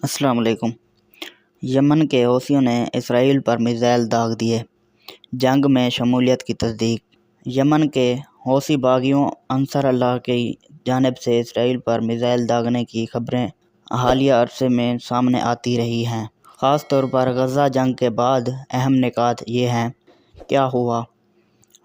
السلام علیکم۔ یمن کے حوثیوں نے اسرائیل پر میزائل داغ دیے، جنگ میں شمولیت کی تصدیق۔ یمن کے حوثی باغیوں انصار اللہ کی جانب سے اسرائیل پر میزائل داغنے کی خبریں حالیہ عرصے میں سامنے آتی رہی ہیں، خاص طور پر غزہ جنگ کے بعد۔ اہم نکات یہ ہیں: کیا ہوا؟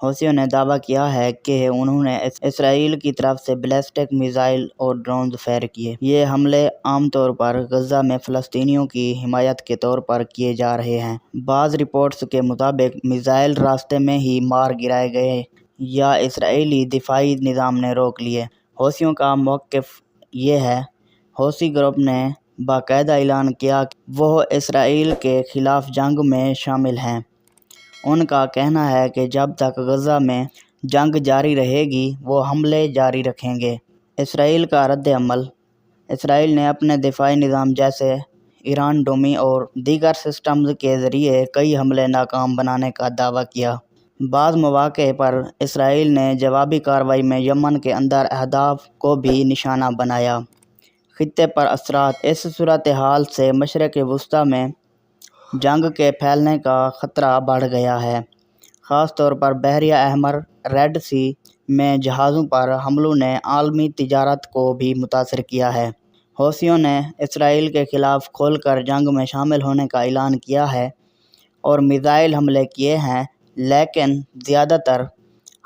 حوثیوں نے دعویٰ کیا ہے کہ انہوں نے اسرائیل کی طرف سے بیلسٹک میزائل اور ڈرونز فائر کیے۔ یہ حملے عام طور پر غزہ میں فلسطینیوں کی حمایت کے طور پر کیے جا رہے ہیں۔ بعض رپورٹس کے مطابق میزائل راستے میں ہی مار گرائے گئے یا اسرائیلی دفاعی نظام نے روک لیے۔ حوثیوں کا موقف یہ ہے: حوثی گروپ نے باقاعدہ اعلان کیا کہ وہ اسرائیل کے خلاف جنگ میں شامل ہیں۔ ان کا کہنا ہے کہ جب تک غزہ میں جنگ جاری رہے گی، وہ حملے جاری رکھیں گے۔ اسرائیل کا رد عمل: اسرائیل نے اپنے دفاعی نظام جیسے ایرن ڈومی اور دیگر سسٹمز کے ذریعے کئی حملے ناکام بنانے کا دعویٰ کیا۔ بعض مواقع پر اسرائیل نے جوابی کارروائی میں یمن کے اندر اہداف کو بھی نشانہ بنایا۔ خطے پر اثرات: اس صورتحال سے مشرق وسطیٰ میں جنگ کے پھیلنے کا خطرہ بڑھ گیا ہے، خاص طور پر بحیرہ احمر۔ ریڈ سی میں جہازوں پر حملوں نے عالمی تجارت کو بھی متاثر کیا ہے۔ حوثیوں نے اسرائیل کے خلاف کھول کر جنگ میں شامل ہونے کا اعلان کیا ہے اور میزائل حملے کیے ہیں، لیکن زیادہ تر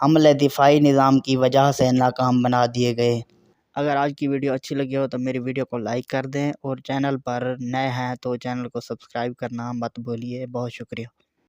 حملے دفاعی نظام کی وجہ سے ناکام بنا دیے گئے۔ اگر آج کی ویڈیو اچھی لگی ہو تو میری ویڈیو کو لائک کر دیں، اور چینل پر نئے ہیں تو چینل کو سبسکرائب کرنا مت بھولیے۔ بہت شکریہ۔